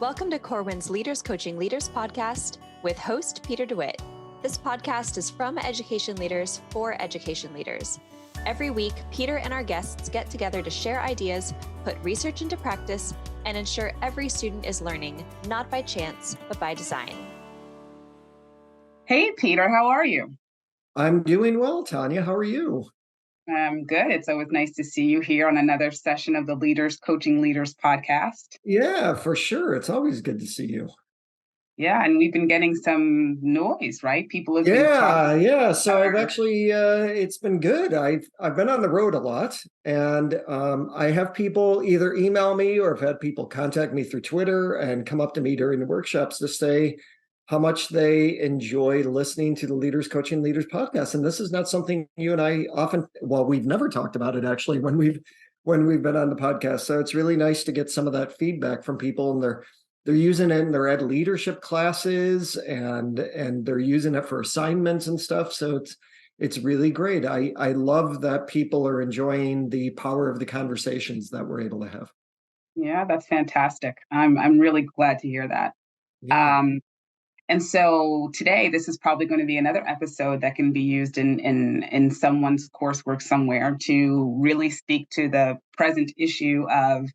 Welcome to Corwin's Leaders Coaching Leaders podcast with host Peter DeWitt. This podcast is from education leaders for education leaders. Every week, Peter and our guests get together to share ideas, put research into practice, and ensure every student is learning, not by chance, but by design. Hey, Peter, how are you? I'm doing well, Tanya. How are you? I'm good. It's always nice to see you here on another session of the Leaders Coaching Leaders podcast. Yeah, for sure. It's always good to see you. Yeah, and we've been getting some noise, right? People have been talking. Yeah. So I've actually, it's been good. I've been on the road a lot, and I have people either email me or I've had people contact me through Twitter and come up to me during the workshops to say how much they enjoy listening to the Leaders Coaching Leaders podcast. And this is not something you and I often, well, we've never talked about it actually when we've been on the podcast. So it's really nice to get some of that feedback from people, and they're using it in their ed leadership classes, and they're using it for assignments and stuff. So it's really great. I love that people are enjoying the power of the conversations that we're able to have. Yeah, that's fantastic. I'm really glad to hear that. Yeah. And so today, this is probably going to be another episode that can be used in someone's coursework somewhere to really speak to the present issue of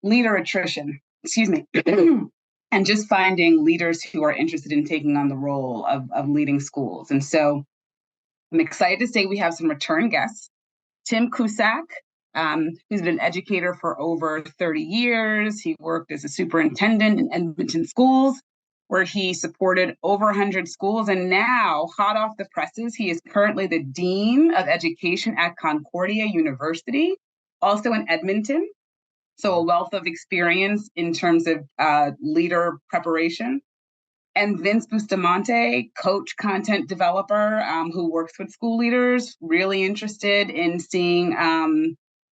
leader attrition. Excuse me. And just finding leaders who are interested in taking on the role of leading schools. And so I'm excited to say we have some return guests. Tim Cusack, who's been an educator for over 30 years. He worked as a superintendent in Edmonton schools, where he supported over 100 schools. And now, hot off the presses, he is currently the Dean of Education at Concordia University, also in Edmonton. So a wealth of experience in terms of leader preparation. And Vince Bustamante, coach, content developer, who works with school leaders, really interested in seeing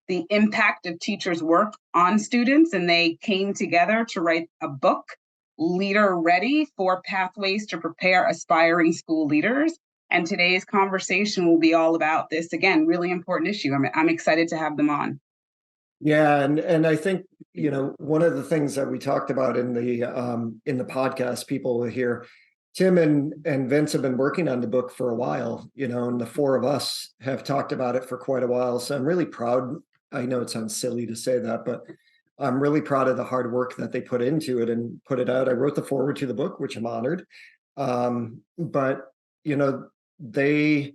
the impact of teachers' work on students. And they came together to write a book, Leader Ready: 4 Pathways to Prepare Aspiring School Leaders. And today's conversation will be all about this, again, really important issue. I'm excited to have them on. Yeah, and I think, one of the things that we talked about in the podcast, people will hear, Tim and Vince have been working on the book for a while, and the four of us have talked about it for quite a while. So I'm really proud. I know it sounds silly to say that, but I'm really proud of the hard work that they put into it and put it out. I wrote the foreword to the book, which I'm honored. But they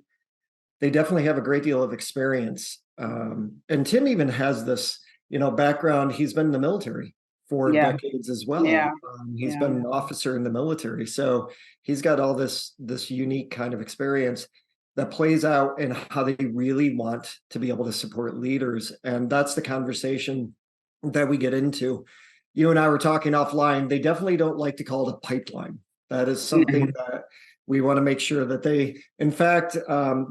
definitely have a great deal of experience. And Tim even has this, background. He's been in the military for decades as well. He's been an officer in the military. So he's got all this unique kind of experience that plays out in how they really want to be able to support leaders. And that's the conversation that we get into. You and I were talking offline. They definitely don't like to call it a pipeline. That is something that we want to make sure that in fact,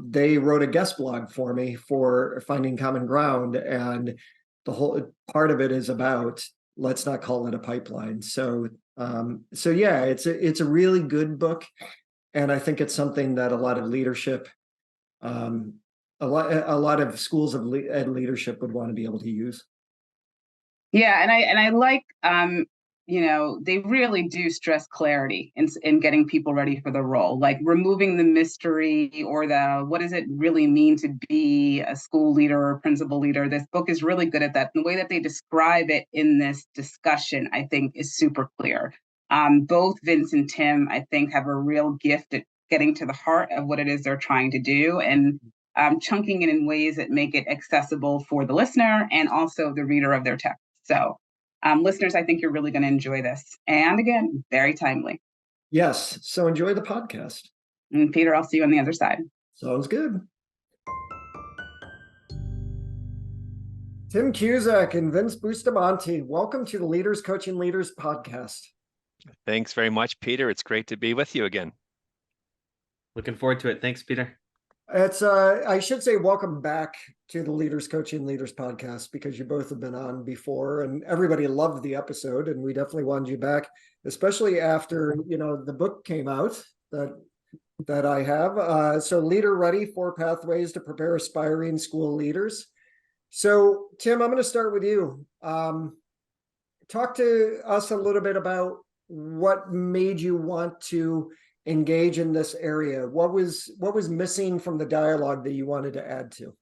they wrote a guest blog for me for Finding Common Ground. And the whole part of it is about, let's not call it a pipeline. So yeah, it's a really good book. And I think it's something that a lot of leadership, a lot of schools of ed leadership would want to be able to use. Yeah, and I like they really do stress clarity in getting people ready for the role, like removing the mystery or the what does it really mean to be a school leader or principal leader. This book is really good at that. And the way that they describe it in this discussion, I think, is super clear. Both Vince and Tim, I think, have a real gift at getting to the heart of what it is they're trying to do, and chunking it in ways that make it accessible for the listener and also the reader of their text. So listeners, I think you're really going to enjoy this. And again, very timely. Yes. So enjoy the podcast. And Peter, I'll see you on the other side. Sounds good. Tim Cusack and Vince Bustamante, welcome to the Leaders Coaching Leaders podcast. Thanks very much, Peter. It's great to be with you again. Looking forward to it. Thanks, Peter. It's I should say welcome back to the Leaders Coaching Leaders podcast, because you both have been on before and everybody loved the episode, and we definitely wanted you back, especially after the book came out that I have. So Leader Ready: 4 Pathways to Prepare Aspiring School Leaders. So Tim, I'm going to start with you. talk to us a little bit about what made you want to engage in this area. What was missing from the dialogue that you wanted to add to?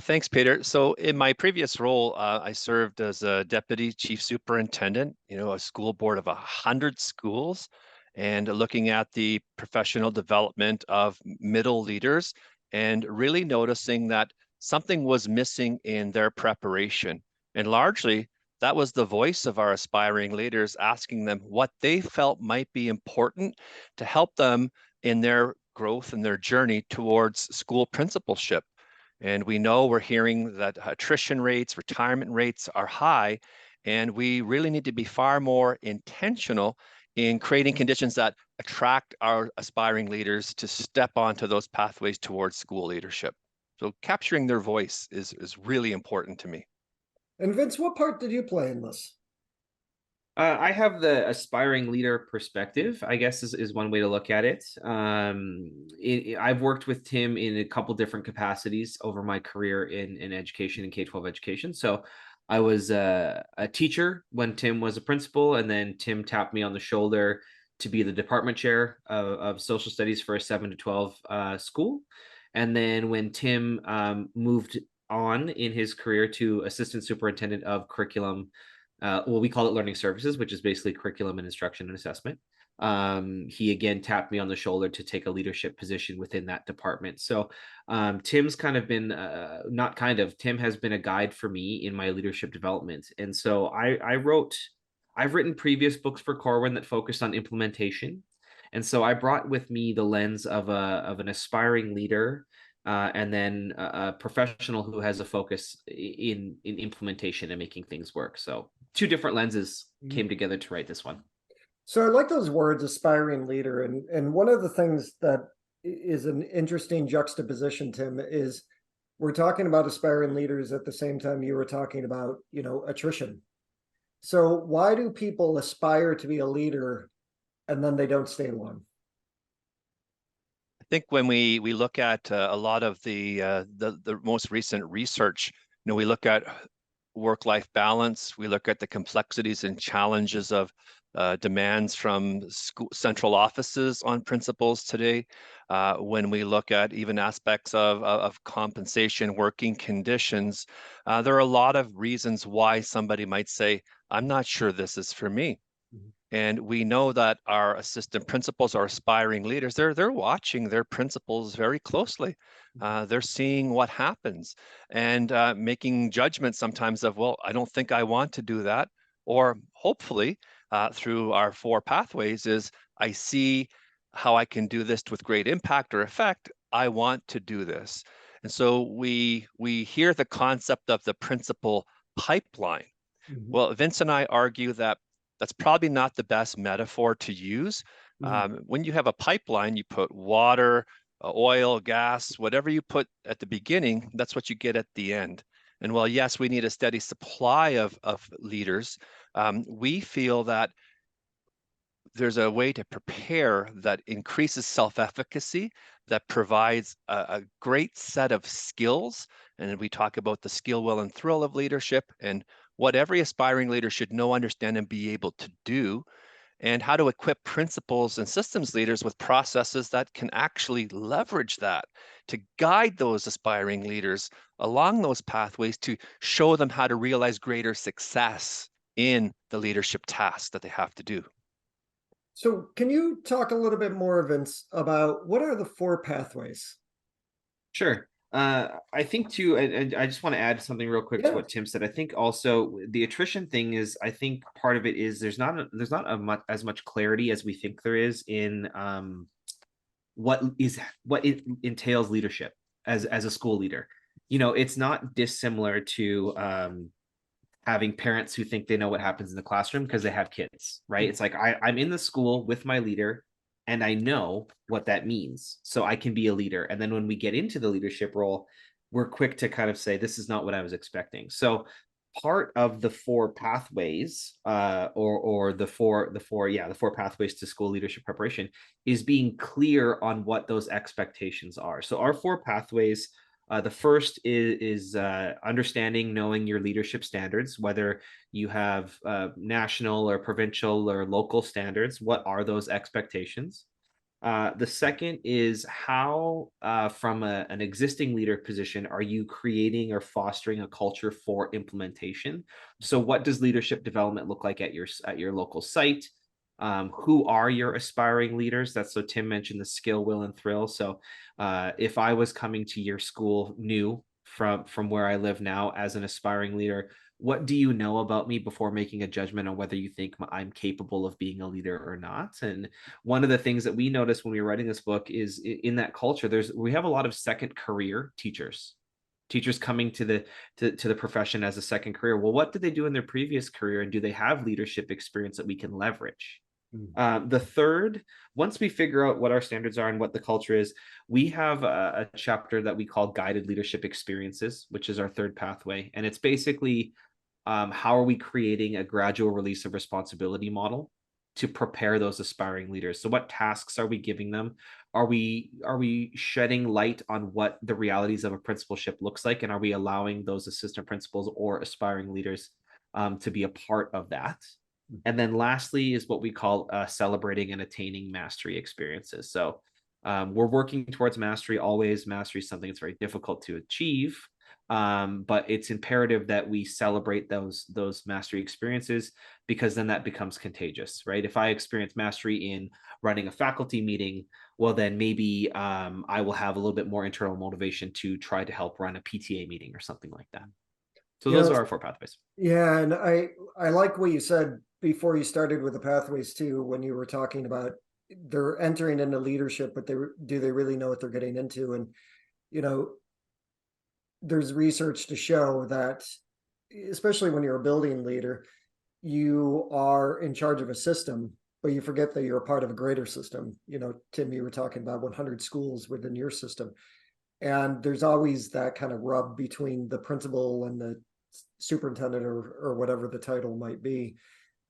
Thanks, Peter. So in my previous role, I served as a deputy chief superintendent, a school board of 100 schools, and looking at the professional development of middle leaders and really noticing that something was missing in their preparation. And largely, that was the voice of our aspiring leaders asking them what they felt might be important to help them in their growth and their journey towards school principalship. And we know we're hearing that attrition rates, retirement rates are high, and we really need to be far more intentional in creating conditions that attract our aspiring leaders to step onto those pathways towards school leadership. So capturing their voice is really important to me. And Vince, what part did you play in this? I have the aspiring leader perspective, I guess is one way to look at it. I've worked with Tim in a couple different capacities over my career in education and K-12 education. So I was a teacher when Tim was a principal, and then Tim tapped me on the shoulder to be the department chair of social studies for a 7 to 12 school. And then when Tim moved on in his career to assistant superintendent of curriculum, well, we call it learning services, which is basically curriculum and instruction and assessment. He again tapped me on the shoulder to take a leadership position within that department. So Tim's kind of been, Tim has been a guide for me in my leadership development. And so I've written previous books for Corwin that focused on implementation. And so I brought with me the lens of an aspiring leader, and then a professional who has a focus in implementation and making things work. So two different lenses came together to write this one. So I like those words, aspiring leader. And one of the things that is an interesting juxtaposition, Tim, is we're talking about aspiring leaders at the same time you were talking about, attrition. So why do people aspire to be a leader and then they don't stay long? I think when we look at a lot of the most recent research, we look at work-life balance, we look at the complexities and challenges of demands from school central offices on principals today. When we look at even aspects of compensation, working conditions, there are a lot of reasons why somebody might say, I'm not sure this is for me. And we know that our assistant principals, our aspiring leaders, they're watching their principals very closely. They're seeing what happens and making judgments sometimes of, well, I don't think I want to do that. Or hopefully through our 4 pathways is, I see how I can do this with great impact or effect. I want to do this. And so we hear the concept of the principal pipeline. Well, Vince and I argue that that's probably not the best metaphor to use. When you have a pipeline, you put water, oil, gas, whatever you put at the beginning, that's what you get at the end. And while, yes, we need a steady supply of leaders, we feel that there's a way to prepare that increases self-efficacy, that provides a great set of skills. And we talk about the skill, will, and thrill of leadership and what every aspiring leader should know, understand, and be able to do, and how to equip principals and systems leaders with processes that can actually leverage that to guide those aspiring leaders along those pathways to show them how to realize greater success in the leadership tasks that they have to do. So can you talk a little bit more, Vince, about what are the 4 pathways? Sure. I think too, and I just want to add something real quick to what Tim said. I think also the attrition thing is, I think part of it is there's not as much clarity as we think there is in what it entails leadership as a school leader. It's not dissimilar to having parents who think they know what happens in the classroom because they have kids, right? It's like I'm in the school with my leader and I know what that means. So I can be a leader. And then when we get into the leadership role, we're quick to kind of say, this is not what I was expecting. So part of the 4 pathways, or the four pathways to school leadership preparation is being clear on what those expectations are. So our 4 pathways The first is understanding, knowing your leadership standards, whether you have national or provincial or local standards. What are those expectations? The second is how, from an existing leader position, are you creating or fostering a culture for implementation? So, what does leadership development look like at your local site? Who are your aspiring leaders? That's so Tim mentioned the skill, will, and thrill. So, if I was coming to your school new from where I live now as an aspiring leader, what do you know about me before making a judgment on whether you think I'm capable of being a leader or not? And one of the things that we noticed when we were writing this book is in that culture, we have a lot of second career teachers coming to the profession as a second career. Well, what did they do in their previous career, and do they have leadership experience that we can leverage? The third, once we figure out what our standards are and what the culture is, we have a chapter that we call guided leadership experiences, which is our third pathway. And it's basically how are we creating a gradual release of responsibility model to prepare those aspiring leaders? So what tasks are we giving them? Are we shedding light on what the realities of a principalship looks like? And are we allowing those assistant principals or aspiring leaders to be a part of that? And then lastly is what we call celebrating and attaining mastery experiences. So we're working towards mastery always. Mastery is something that's very difficult to achieve, but it's imperative that we celebrate those mastery experiences, because then that becomes contagious, right? If I experience mastery in running a faculty meeting, well, then maybe I will have a little bit more internal motivation to try to help run a PTA meeting or something like that. So those are our four pathways. Yeah, and I like what you said before you started with the pathways too, when you were talking about they're entering into leadership, but do they really know what they're getting into? And there's research to show that, especially when you're a building leader, you are in charge of a system, but you forget that you're a part of a greater system. Tim, you were talking about 100 schools within your system. And there's always that kind of rub between the principal and the superintendent or whatever the title might be.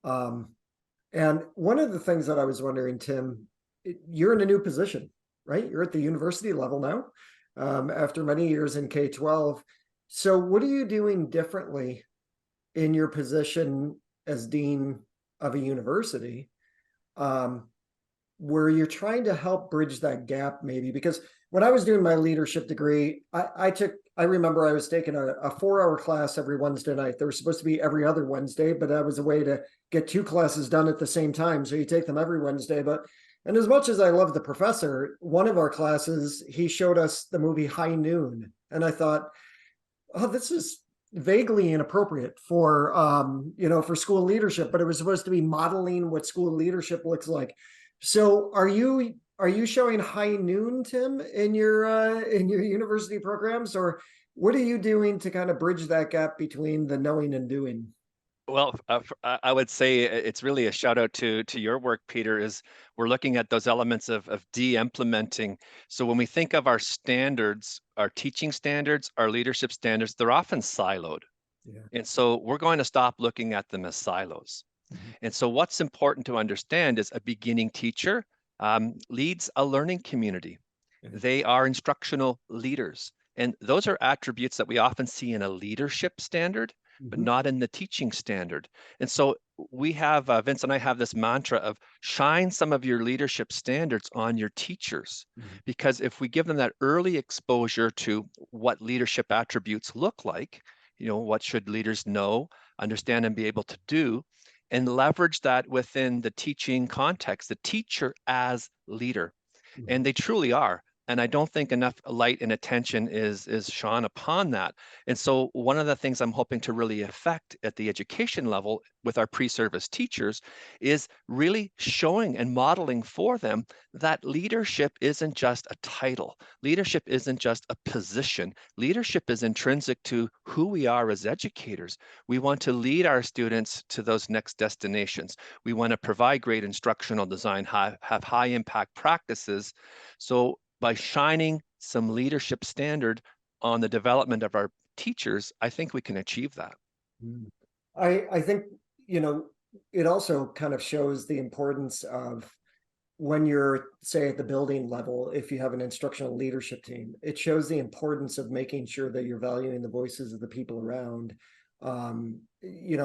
And one of the things that I was wondering, Tim, you're in a new position, right? You're at the university level now, after many years in K-12. So what are you doing differently in your position as dean of a university, where you're trying to help bridge that gap maybe? Because when I was doing my leadership degree, I remember I was taking a 4-hour class every Wednesday night. There was supposed to be every other Wednesday, but that was a way to get 2 classes done at the same time. So you take them every Wednesday. And as much as I love the professor, one of our classes, he showed us the movie High Noon. And I thought, oh, this is vaguely inappropriate for, for school leadership, but it was supposed to be modeling what school leadership looks like. So are you showing High Noon, Tim, in your university programs, or what are you doing to kind of bridge that gap between the knowing and doing? Well, I would say it's really a shout out to your work, Peter. Is we're looking at those elements of de-implementing. So when we think of our standards, our teaching standards, our leadership standards, they're often siloed. Yeah. And so we're going to stop looking at them as silos. Mm-hmm. And so what's important to understand is a beginning teacher leads a learning community. Mm-hmm. They are instructional leaders. And those are attributes that we often see in a leadership standard, but not in the teaching standard. And so we have, Vince and I have this mantra of shine some of your leadership standards on your teachers, because if we give them that early exposure to what leadership attributes look like, what should leaders know, understand, and be able to do, and leverage that within the teaching context, the teacher as leader. And they truly are. And I don't think enough light and attention is shone upon that. And so one of the things I'm hoping to really affect at the education level with our pre-service teachers is really showing and modeling for them that leadership isn't just a title. Leadership isn't just a position. Leadership is intrinsic to who we are as educators. We want to lead our students to those next destinations. We want to provide great instructional design, have high impact practices. So by shining some leadership standard on the development of our teachers, I think we can achieve that. I think, it also kind of shows the importance of when you're, say, at the building level, if you have an instructional leadership team, it shows the importance of making sure that you're valuing the voices of the people around,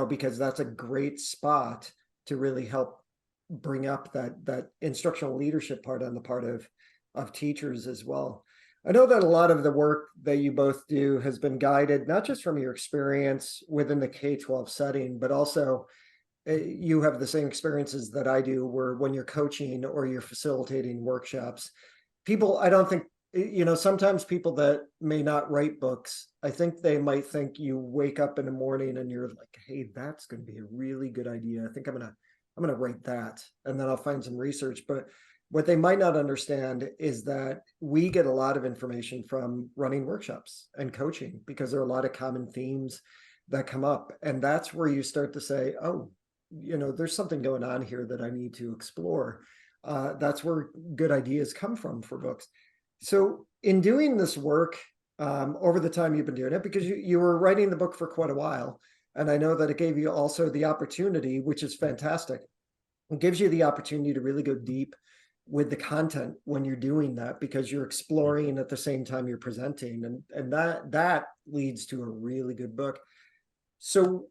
because that's a great spot to really help bring up that instructional leadership part on the part of teachers as well. I know that a lot of the work that you both do has been guided not just from your experience within the K-12 setting, but also you have the same experiences that I do, where when you're coaching or you're facilitating workshops, people, I don't think, sometimes people that may not write books, I think they might think you wake up in the morning and you're like, hey, that's going to be a really good idea. I think I'm going to write that, and then I'll find some research. But what they might not understand is that we get a lot of information from running workshops and coaching, because there are a lot of common themes that come up. And that's where you start to say, oh, there's something going on here that I need to explore. That's where good ideas come from for books. So in doing this work, over the time you've been doing it, because you were writing the book for quite a while, and I know that it gave you also the opportunity, which is fantastic. It gives you the opportunity to really go deep with the content when you're doing that, because you're exploring at the same time you're presenting, and that leads to a really good book. So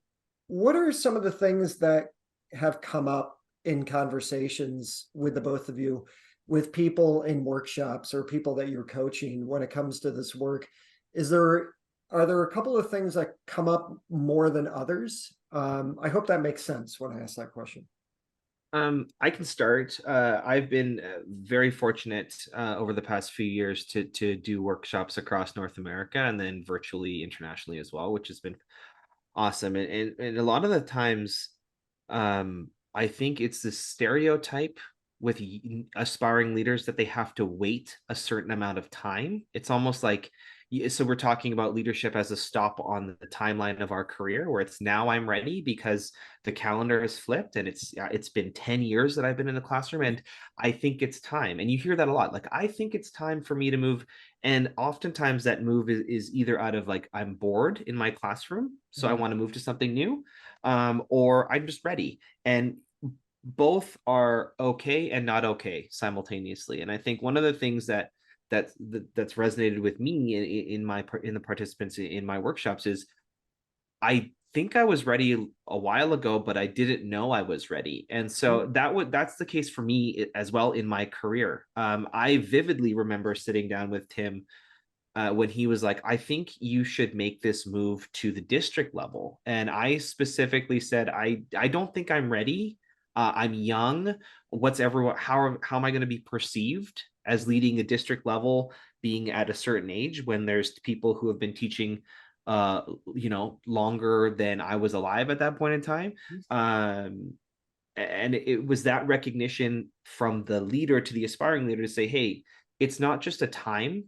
what are some of the things that have come up in conversations with the both of you, with people in workshops or people that you're coaching when it comes to this work? Are there a couple of things that come up more than others? I hope that makes sense when I ask that question. I can start. I've been very fortunate over the past few years to do workshops across North America and then virtually internationally as well, which has been awesome. And a lot of the times, I think it's the stereotype with aspiring leaders that they have to wait a certain amount of time. It's almost like, so we're talking about leadership as a stop on the timeline of our career, where it's now I'm ready because the calendar has flipped and it's been 10 years that I've been in the classroom and I think it's time. And you hear that a lot. Like, I think it's time for me to move. And oftentimes that move is either out of like, I'm bored in my classroom, so I want to move to something new, or I'm just ready. And both are okay and not okay simultaneously. And I think one of the things that's resonated with me in the participants in my workshops is, I think I was ready a while ago, but I didn't know I was ready. And so that's the case for me as well in my career. I vividly remember sitting down with Tim when he was like, I think you should make this move to the district level. And I specifically said, I don't think I'm ready. I'm young. How am I going to be perceived as leading a district level, being at a certain age when there's people who have been teaching longer than I was alive at that point in time. And it was that recognition from the leader to the aspiring leader to say, hey, it's not just a time,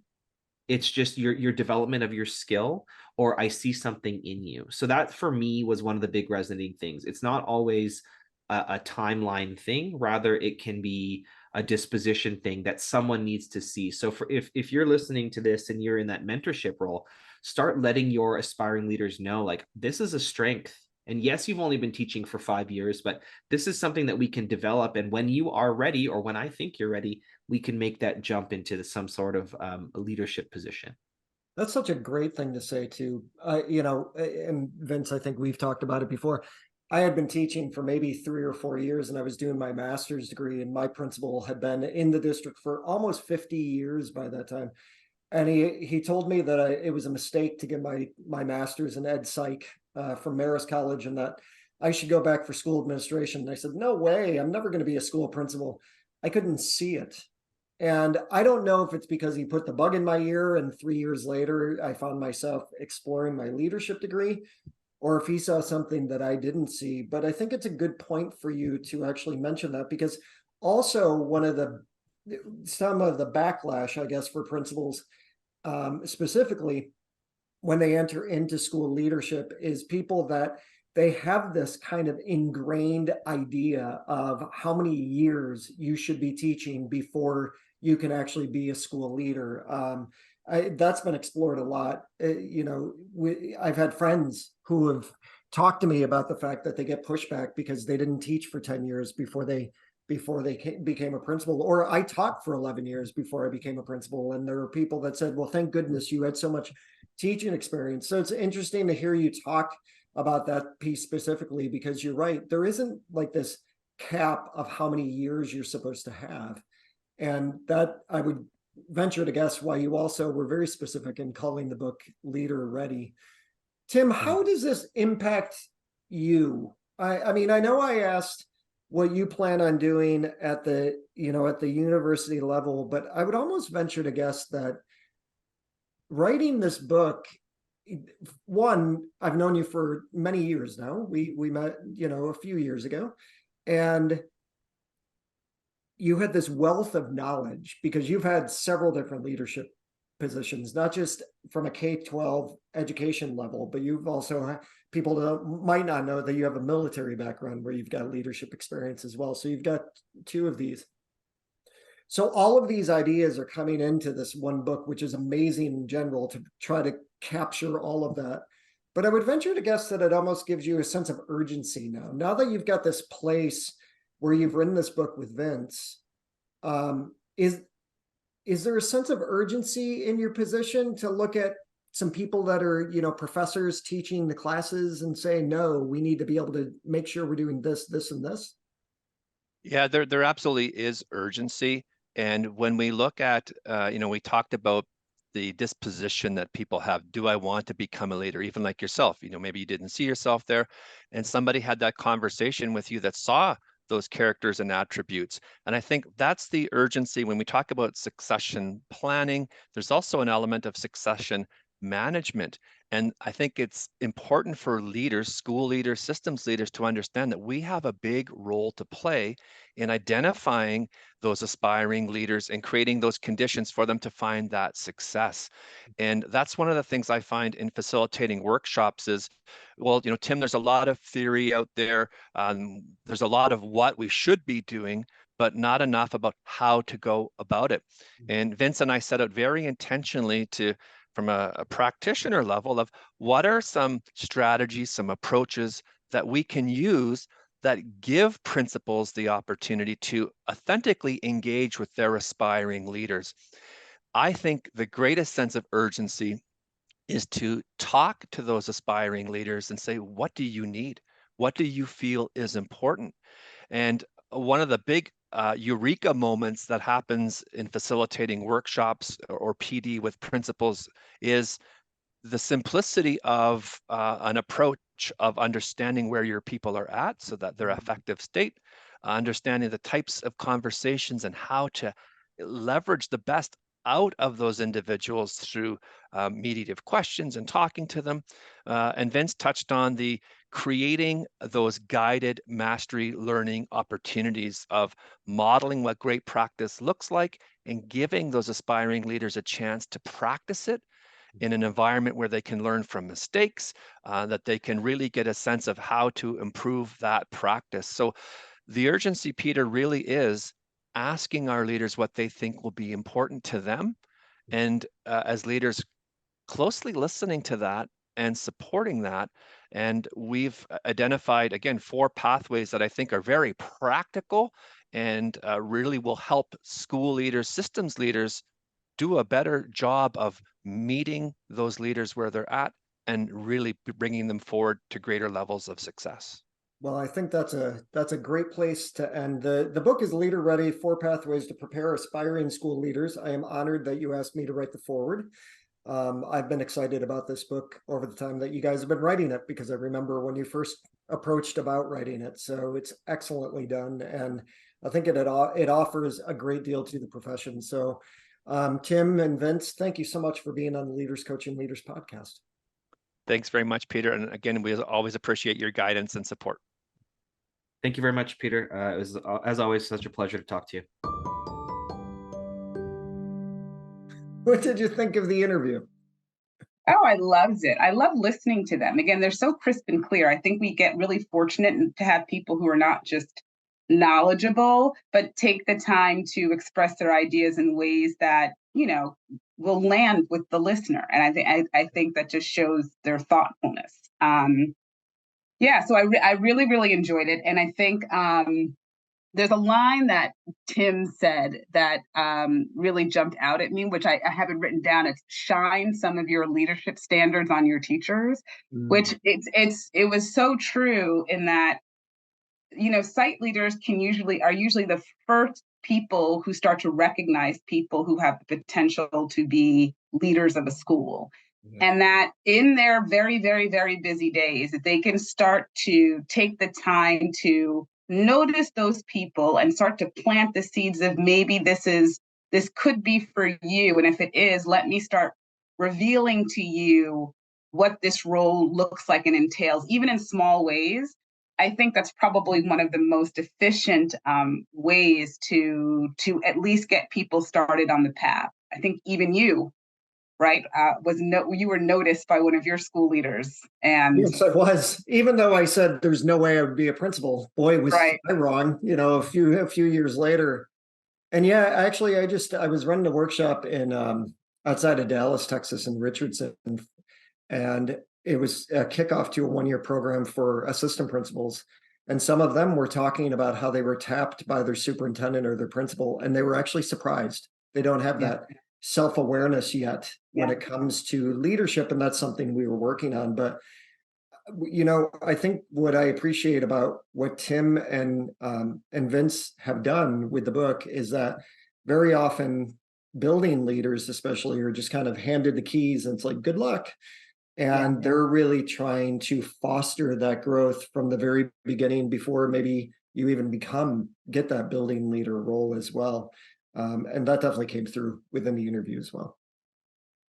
it's just your development of your skill, or I see something in you. So that for me was one of the big resonating things. It's not always a timeline thing, rather it can be a disposition thing that someone needs to see. So if you're listening to this and you're in that mentorship role, start letting your aspiring leaders know, like, this is a strength. And yes, you've only been teaching for 5 years, but this is something that we can develop. And when you are ready, or when I think you're ready, we can make that jump into some sort of a leadership position. That's such a great thing to say too. And Vince, I think we've talked about it before. I had been teaching for maybe 3 or 4 years, and I was doing my master's degree, and my principal had been in the district for almost 50 years by that time. And he told me that it was a mistake to get my master's in ed psych from Marist College, and that I should go back for school administration. And I said, no way, I'm never going to be a school principal. I couldn't see it. And I don't know if it's because he put the bug in my ear and 3 years later I found myself exploring my leadership degree, or if he saw something that I didn't see. But I think it's a good point for you to actually mention that, because also some of the backlash, I guess, for principals specifically when they enter into school leadership is people that they have this kind of ingrained idea of how many years you should be teaching before you can actually be a school leader. That's been explored a lot. I've had friends who have talked to me about the fact that they get pushback because they didn't teach for 10 years before they before they became a principal, or I taught for 11 years before I became a principal. And there were people that said, well, thank goodness you had so much teaching experience. So it's interesting to hear you talk about that piece specifically, because you're right. There isn't like this cap of how many years you're supposed to have. And that, I would venture to guess why you also were very specific in calling the book Leader Ready. Tim, how does this impact you? I mean, I know I asked what you plan on doing at the, at the university level, but I would almost venture to guess that writing this book, one, I've known you for many years now. We met, a few years ago, and you had this wealth of knowledge because you've had several different leadership positions, not just from a K-12 education level, but you've also, people that might not know that you have a military background where you've got leadership experience as well. So you've got two of these. So all of these ideas are coming into this one book, which is amazing in general to try to capture all of that. But I would venture to guess that it almost gives you a sense of urgency now. Now that you've got this place where you've written this book with Vince, is there a sense of urgency in your position to look at some people that are, professors teaching the classes and say, no, we need to be able to make sure we're doing this, this, and this? Yeah, there absolutely is urgency. And when we look at, we talked about the disposition that people have. Do I want to become a leader? Even like yourself, maybe you didn't see yourself there, and somebody had that conversation with you that saw those characters and attributes. And I think that's the urgency when we talk about succession planning. There's also an element of succession management. And I think it's important for leaders, school leaders, systems leaders to understand that we have a big role to play in identifying those aspiring leaders and creating those conditions for them to find that success. And that's one of the things I find in facilitating workshops is, well, Tim, there's a lot of theory out there. There's a lot of what we should be doing, but not enough about how to go about it. And Vince and I set out very intentionally from a practitioner level of what are some strategies, some approaches that we can use that give principals the opportunity to authentically engage with their aspiring leaders. I think the greatest sense of urgency is to talk to those aspiring leaders and say, what do you need? What do you feel is important? And one of the big eureka moments that happens in facilitating workshops or PD with principals is the simplicity of an approach of understanding where your people are at so that they're effective state, understanding the types of conversations and how to leverage the best out of those individuals through mediative questions and talking to them. And Vince touched on the creating those guided mastery learning opportunities of modeling what great practice looks like and giving those aspiring leaders a chance to practice it in an environment where they can learn from mistakes, that they can really get a sense of how to improve that practice. So the urgency, Peter, really is asking our leaders what they think will be important to them. And as leaders, closely listening to that and supporting that. And we've identified, again, 4 pathways that I think are very practical and really will help school leaders, systems leaders do a better job of meeting those leaders where they're at and really bringing them forward to greater levels of success. Well, I think that's a great place to end. The book is Leader Ready: 4 Pathways to Prepare Aspiring School Leaders. I am honored that you asked me to write the foreword. I've been excited about this book over the time that you guys have been writing it, because I remember when you first approached about writing it. So it's excellently done, and I think it offers a great deal to the profession. So Tim and Vince, thank you so much for being on the Leaders Coaching Leaders podcast. Thanks very much, Peter. And again, we always appreciate your guidance and support. Thank you very much, Peter. It was, as always, such a pleasure to talk to you. What did you think of the interview? Oh, I loved it. I love listening to them. Again, they're so crisp and clear. I think we get really fortunate to have people who are not just knowledgeable, but take the time to express their ideas in ways that, will land with the listener. And I think that just shows their thoughtfulness. So I really, really enjoyed it. And I think, there's a line that Tim said that really jumped out at me, which I haven't written down. It's shine some of your leadership standards on your teachers, which it was so true in that, site leaders are usually the first people who start to recognize people who have the potential to be leaders of a school. And that in their very, very, very busy days, that they can start to take the time to notice those people and start to plant the seeds of maybe this could be for you. And if it is, let me start revealing to you what this role looks like and entails, even in small ways. I think that's probably one of the most efficient ways to at least get people started on the path. I think even you, right, you were noticed by one of your school leaders, and yes, I was. Even though I said there's no way I would be a principal, boy, was I wrong. A few years later, and yeah, actually, I was running a workshop in outside of Dallas, Texas, in Richardson, and it was a kickoff to a one-year program for assistant principals. And some of them were talking about how they were tapped by their superintendent or their principal, and they were actually surprised. They don't have that self-awareness yet when it comes to leadership, and that's something we were working on. But I think what I appreciate about what Tim and Vince have done with the book is that very often building leaders, especially, are just kind of handed the keys and it's like, good luck. And they're really trying to foster that growth from the very beginning before maybe you even get that building leader role as well. And that definitely came through within the interview as well.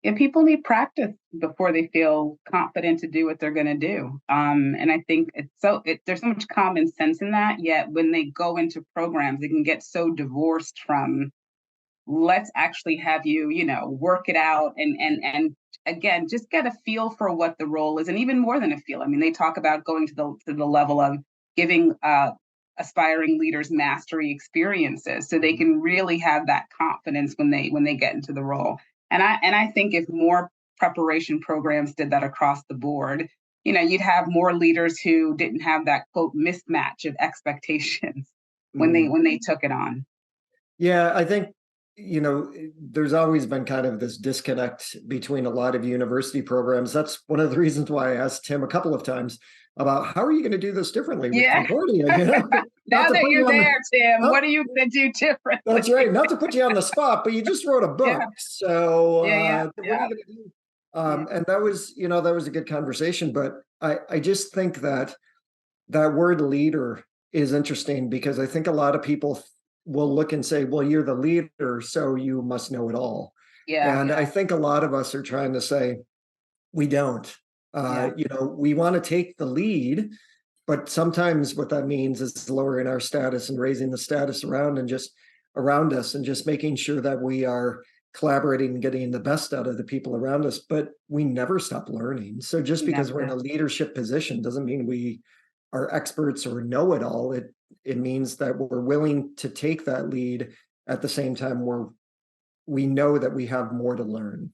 Yeah, people need practice before they feel confident to do what they're going to do. And I think there's so much common sense in that, yet when they go into programs, they can get so divorced from, let's actually have you, work it out and again, just get a feel for what the role is, and even more than a feel. I mean, they talk about going to the level of giving aspiring leaders mastery experiences, so they can really have that confidence when they get into the role. And I think if more preparation programs did that across the board, you'd have more leaders who didn't have that quote mismatch of expectations when they took it on. Yeah, I think there's always been kind of this disconnect between a lot of university programs. That's one of the reasons why I asked Tim a couple of times about how are you going to do this differently with Concordia? Now that you're there, Tim, what are you going to do differently? That's right. Not to put you on the spot, but you just wrote a book. So what are you going to do? And that was a good conversation. But I just think that word leader is interesting because I think a lot of people will look and say, well, you're the leader, so you must know it all. I think a lot of us are trying to say, we don't. We want to take the lead, but sometimes what that means is lowering our status and raising the status around us and just making sure that we are collaborating and getting the best out of the people around us. But we never stop learning. So just because we're in a leadership position doesn't mean we are experts or know it all. It means that we're willing to take that lead at the same time we know that we have more to learn.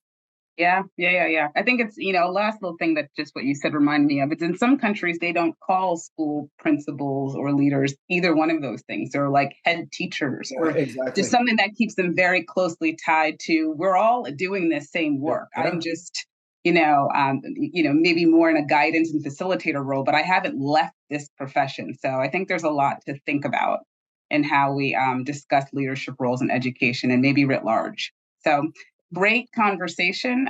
Yeah. I think it's, last little thing that just what you said reminded me of. It's in some countries, they don't call school principals or leaders either one of those things. They're like head teachers or just something that keeps them very closely tied to, we're all doing this same work. I'm just, maybe more in a guidance and facilitator role, but I haven't left this profession. So I think there's a lot to think about in how we discuss leadership roles in education and maybe writ large. So great conversation.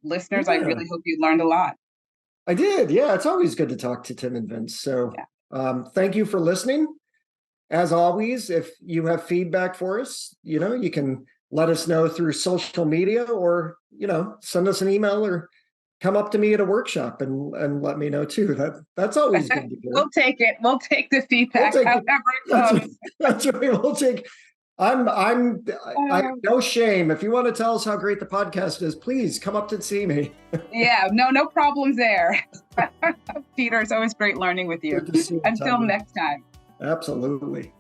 Listeners, I really hope you learned a lot. I did. Yeah, it's always good to talk to Tim and Vince. So thank you for listening. As always, if you have feedback for us, you can let us know through social media or, send us an email or come up to me at a workshop and let me know too. That's always good to hear. We'll take it. We'll take the feedback, however it comes. That's right. We'll take. I have no shame. If you want to tell us how great the podcast is, please come up to see me. No problems there. Peter, it's always great learning with you. Until next time. Absolutely.